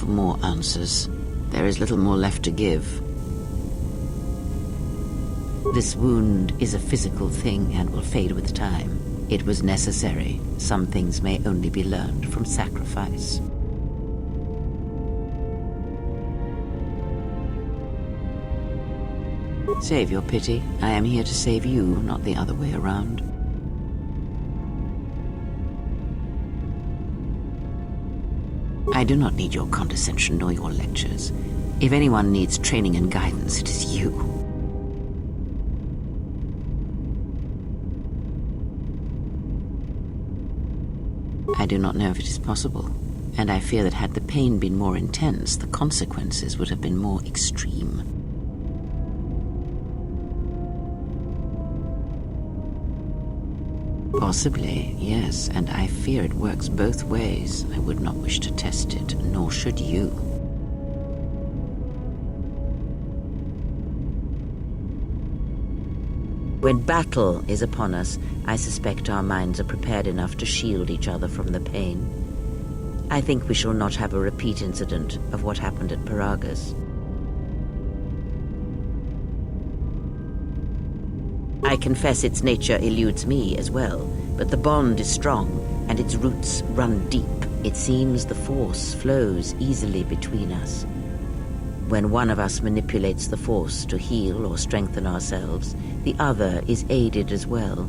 more answers. There is little more left to give. This wound is a physical thing and will fade with time. It was necessary. Some things may only be learned from sacrifice. Save your pity. I am here to save you, not the other way around. I do not need your condescension nor your lectures. If anyone needs training and guidance, it is you. I do not know if it is possible, and I fear that had the pain been more intense, the consequences would have been more extreme. Possibly, yes, and I fear it works both ways. I would not wish to test it, nor should you. When battle is upon us, I suspect our minds are prepared enough to shield each other from the pain. I think we shall not have a repeat incident of what happened at Paragus. I confess its nature eludes me as well, but the bond is strong, and its roots run deep. It seems the force flows easily between us. When one of us manipulates the force to heal or strengthen ourselves, the other is aided as well.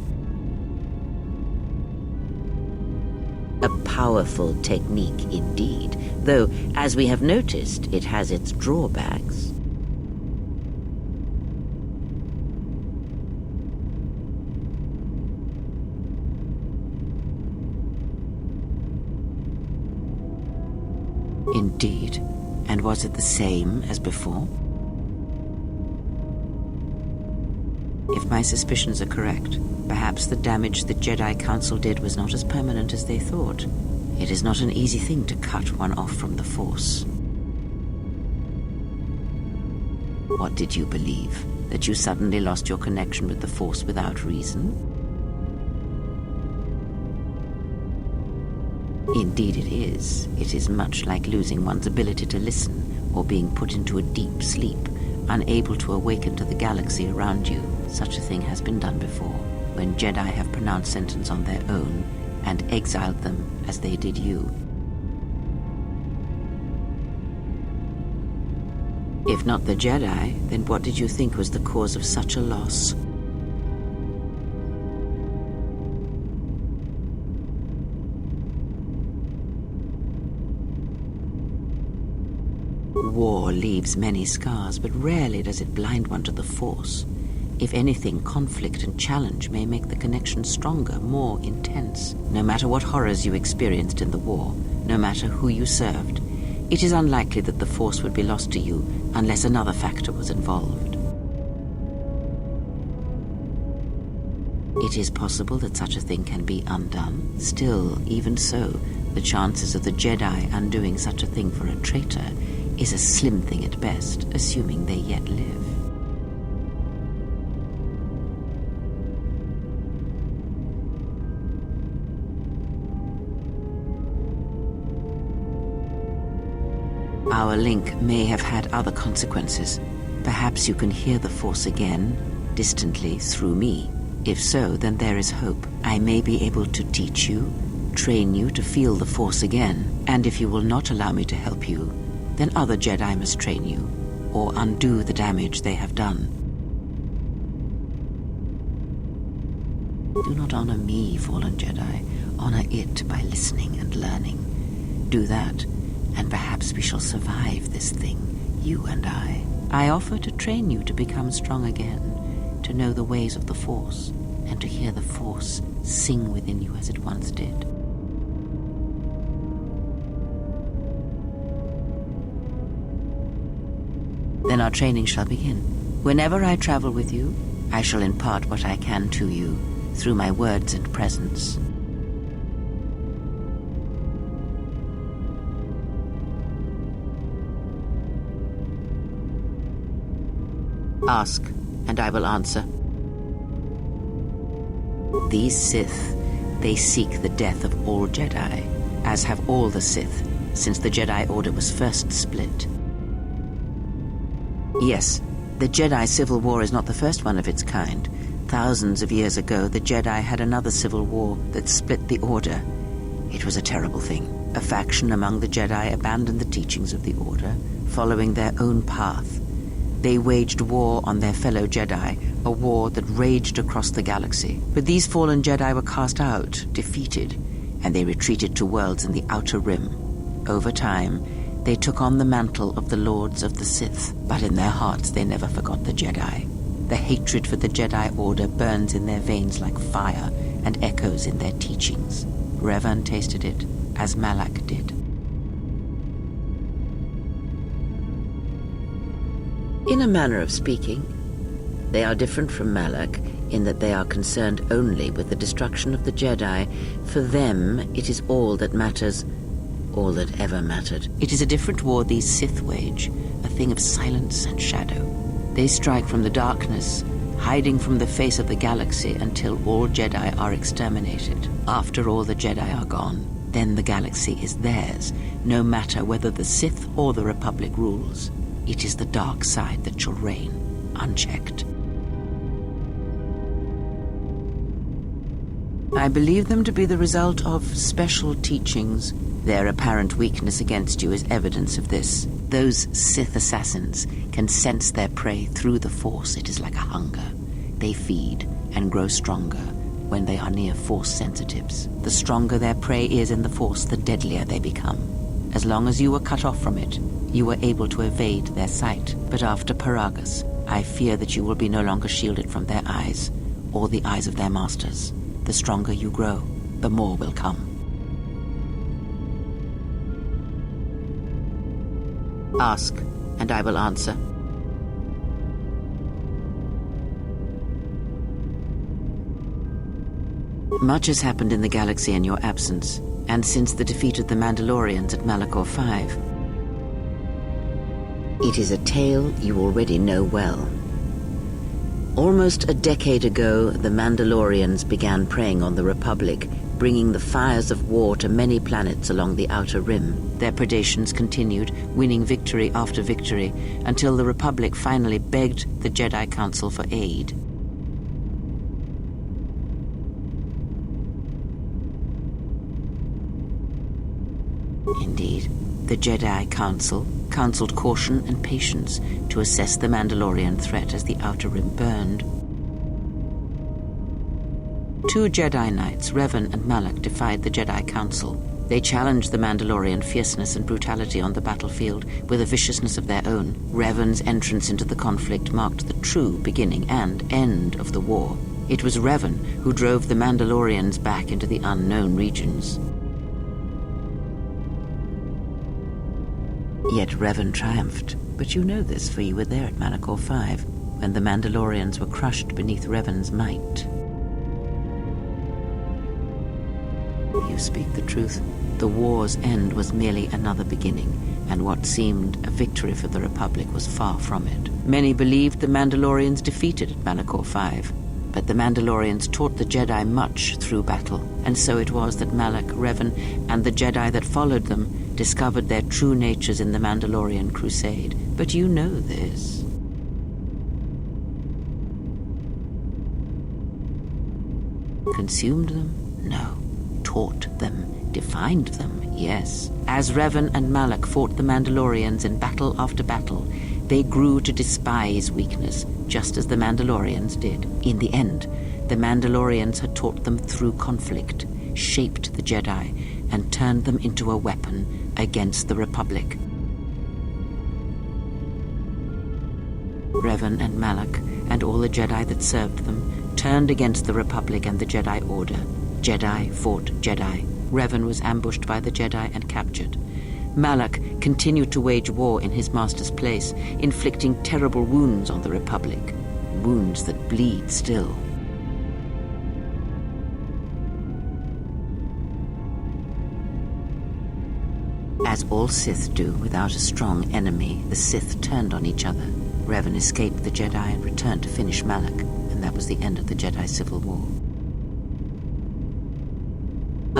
A powerful technique indeed, though, as we have noticed, it has its drawbacks. Indeed. And was it the same as before? If my suspicions are correct, perhaps the damage the Jedi Council did was not as permanent as they thought. It is not an easy thing to cut one off from the Force. What did you believe? That you suddenly lost your connection with the Force without reason? Indeed it is. It is much like losing one's ability to listen, or being put into a deep sleep, unable to awaken to the galaxy around you. Such a thing has been done before, when Jedi have pronounced sentence on their own, and exiled them as they did you. If not the Jedi, then what did you think was the cause of such a loss? War leaves many scars, but rarely does it blind one to the Force. If anything, conflict and challenge may make the connection stronger, more intense. No matter what horrors you experienced in the war, no matter who you served, it is unlikely that the Force would be lost to you unless another factor was involved. It is possible that such a thing can be undone. Still, even so, the chances of the Jedi undoing such a thing for a traitor is a slim thing at best, assuming they yet live. Our link may have had other consequences. Perhaps you can hear the Force again, distantly, through me. If so, then there is hope. I may be able to teach you, train you to feel the Force again, and if you will not allow me to help you, then other Jedi must train you, or undo the damage they have done. Do not honor me, fallen Jedi. Honor it by listening and learning. Do that, and perhaps we shall survive this thing, you and I. I offer to train you to become strong again, to know the ways of the Force, and to hear the Force sing within you as it once did. Then our training shall begin. Whenever I travel with you, I shall impart what I can to you through my words and presence. Ask, and I will answer. These Sith, they seek the death of all Jedi, as have all the Sith, since the Jedi Order was first split. Yes, the Jedi Civil War is not the first one of its kind. Thousands of years ago, the Jedi had another civil war that split the Order. It was a terrible thing. A faction among the Jedi abandoned the teachings of the Order, following their own path. They waged war on their fellow Jedi, a war that raged across the galaxy. But these fallen Jedi were cast out, defeated, and they retreated to worlds in the Outer Rim. Over time, they took on the mantle of the Lords of the Sith, but in their hearts they never forgot the Jedi. The hatred for the Jedi Order burns in their veins like fire and echoes in their teachings. Revan tasted it, as Malak did. In a manner of speaking, they are different from Malak in that they are concerned only with the destruction of the Jedi. For them, it is all that matters, all that ever mattered. It is a different war these Sith wage, a thing of silence and shadow. They strike from the darkness, hiding from the face of the galaxy until all Jedi are exterminated. After all the Jedi are gone, then the galaxy is theirs, no matter whether the Sith or the Republic rules. It is the dark side that shall reign, unchecked. I believe them to be the result of special teachings. Their apparent weakness against you is evidence of this. Those Sith assassins can sense their prey through the Force. It is like a hunger. They feed and grow stronger when they are near Force sensitives. The stronger their prey is in the Force, the deadlier they become. As long as you were cut off from it, you were able to evade their sight. But after Paragus, I fear that you will be no longer shielded from their eyes, or the eyes of their masters. The stronger you grow, the more will come. Ask, and I will answer. Much has happened in the galaxy in your absence, and since the defeat of the Mandalorians at Malachor 5. It is a tale you already know well. Almost a decade ago, the Mandalorians began preying on the Republic, bringing the fires of war to many planets along the Outer Rim. Their predations continued, winning victory after victory, until the Republic finally begged the Jedi Council for aid. Indeed, the Jedi Council counseled caution and patience to assess the Mandalorian threat as the Outer Rim burned. 2 Jedi Knights, Revan and Malak, defied the Jedi Council. They challenged the Mandalorian fierceness and brutality on the battlefield with a viciousness of their own. Revan's entrance into the conflict marked the true beginning and end of the war. It was Revan who drove the Mandalorians back into the unknown regions. Yet Revan triumphed, but you know this, for you were there at Malachor 5, when the Mandalorians were crushed beneath Revan's might. You speak the truth. The war's end was merely another beginning, and what seemed a victory for the Republic was far from it. Many believed the Mandalorians defeated at Malachor 5, but the Mandalorians taught the Jedi much through battle, and so it was that Malak, Revan, and the Jedi that followed them discovered their true natures in the Mandalorian crusade. But you know this. Consumed them? No. Taught them. Defined them? Yes. As Revan and Malak fought the Mandalorians in battle after battle, they grew to despise weakness, just as the Mandalorians did. In the end, the Mandalorians had taught them through conflict, shaped the Jedi, and turned them into a weapon against the Republic. Revan and Malak, and all the Jedi that served them, turned against the Republic and the Jedi Order. Jedi fought Jedi. Revan was ambushed by the Jedi and captured. Malak continued to wage war in his master's place, inflicting terrible wounds on the Republic, wounds that bleed still. As all Sith do without a strong enemy, the Sith turned on each other. Revan escaped the Jedi and returned to finish Malak, and that was the end of the Jedi Civil War.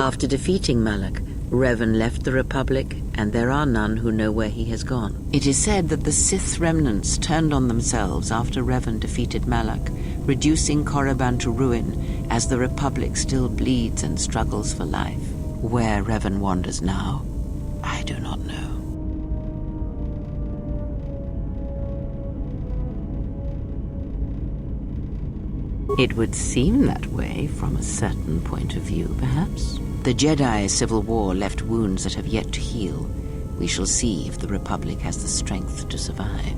After defeating Malak, Revan left the Republic, and there are none who know where he has gone. It is said that the Sith remnants turned on themselves after Revan defeated Malak, reducing Korriban to ruin as the Republic still bleeds and struggles for life. Where Revan wanders now, I do not know. It would seem that way from a certain point of view, perhaps. The Jedi civil war left wounds that have yet to heal. We shall see if the Republic has the strength to survive.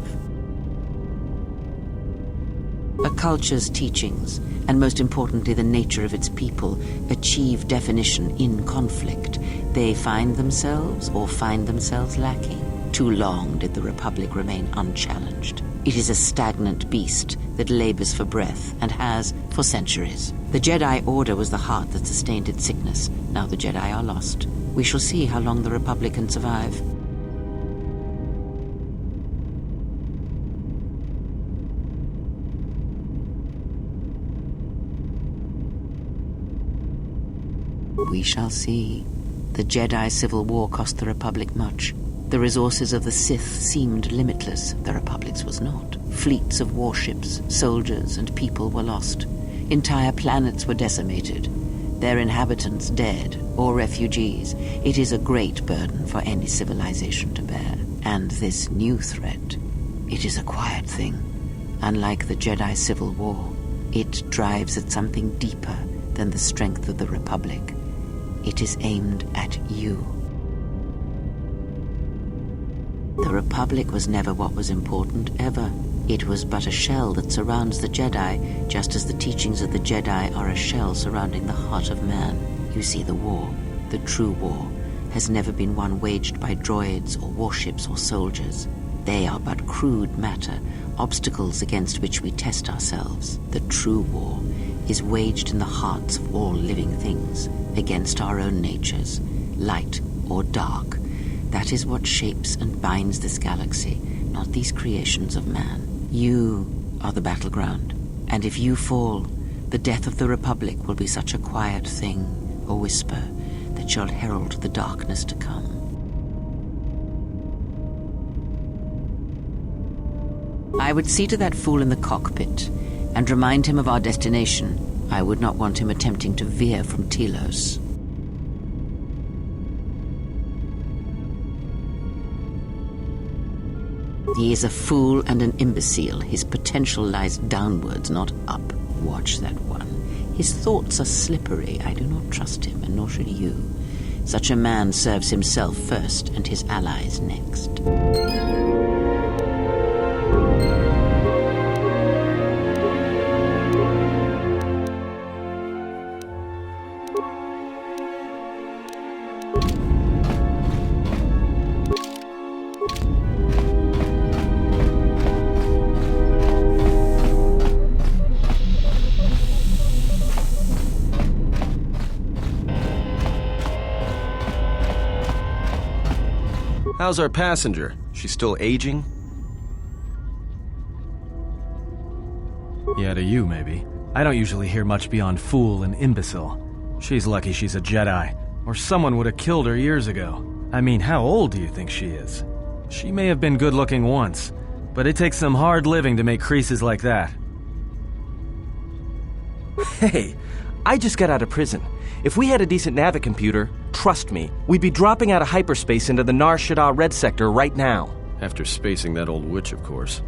A culture's teachings, and most importantly the nature of its people, achieve definition in conflict. They find themselves lacking. Too long did the Republic remain unchallenged. It is a stagnant beast that labors for breath and has for centuries. The Jedi Order was the heart that sustained its sickness. Now the Jedi are lost. We shall see how long the Republic can survive. We shall see. The Jedi Civil War cost the Republic much. The resources of the Sith seemed limitless. The Republic's was not. Fleets of warships, soldiers, and people were lost. Entire planets were decimated. Their inhabitants dead or refugees. It is a great burden for any civilization to bear. And this new threat, it is a quiet thing. Unlike the Jedi Civil War, it drives at something deeper than the strength of the Republic. It is aimed at you. The Republic was never what was important, ever. It was but a shell that surrounds the Jedi, just as the teachings of the Jedi are a shell surrounding the heart of man. You see, the war, the true war, has never been one waged by droids or warships or soldiers. They are but crude matter, obstacles against which we test ourselves. The true war is waged in the hearts of all living things, against our own natures, light or dark. That is what shapes and binds this galaxy, not these creations of man. You are the battleground, and if you fall, the death of the Republic will be such a quiet thing, a whisper, that shall herald the darkness to come. I would see to that fool in the cockpit, and remind him of our destination. I would not want him attempting to veer from Telos. He is a fool and an imbecile. His potential lies downwards, not up. Watch that one. His thoughts are slippery. I do not trust him, and nor should you. Such a man serves himself first, and his allies next. How's our passenger? She's still aging? Yeah, to you, maybe. I don't usually hear much beyond fool and imbecile. She's lucky she's a Jedi, or someone would have killed her years ago. I mean, how old do you think she is? She may have been good-looking once, but it takes some hard living to make creases like that. Hey, I just got out of prison. If we had a decent navicomputer, trust me, we'd be dropping out of hyperspace into the Nar Shaddaa Red Sector right now. After spacing that old witch, of course.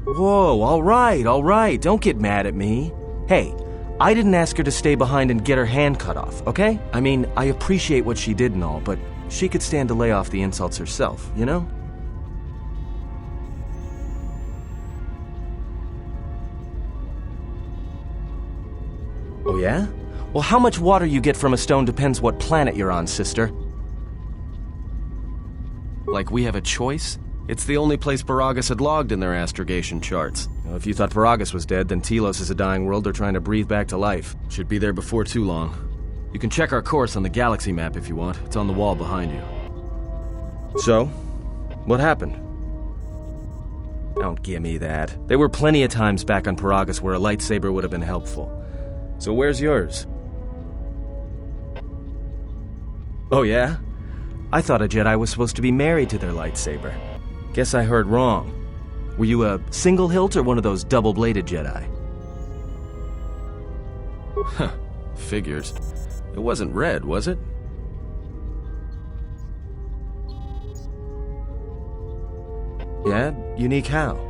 Whoa, all right, don't get mad at me. Hey, I didn't ask her to stay behind and get her hand cut off, okay? I mean, I appreciate what she did and all, but she could stand to lay off the insults herself, you know? Oh yeah? Well, how much water you get from a stone depends what planet you're on, sister. Like we have a choice? It's the only place Paragus had logged in their astrogation charts. If you thought Paragus was dead, then Telos is a dying world they're trying to breathe back to life. Should be there before too long. You can check our course on the galaxy map if you want. It's on the wall behind you. So, what happened? Don't give me that. There were plenty of times back on Paragus where a lightsaber would have been helpful. So where's yours? Oh yeah? I thought a Jedi was supposed to be married to their lightsaber. Guess I heard wrong. Were you a single hilt or one of those double-bladed Jedi? Huh. Figures. It wasn't red, was it? Yeah? Unique how?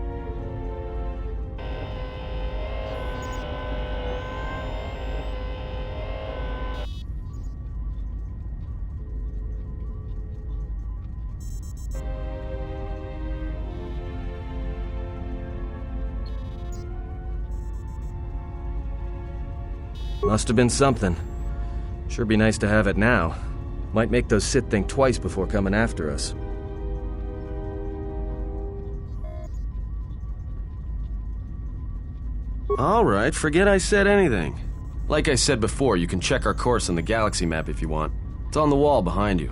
Must have been something. Sure be nice to have it now. Might make those Sith think twice before coming after us. Alright, forget I said anything. Like I said before, you can check our course on the galaxy map if you want. It's on the wall behind you.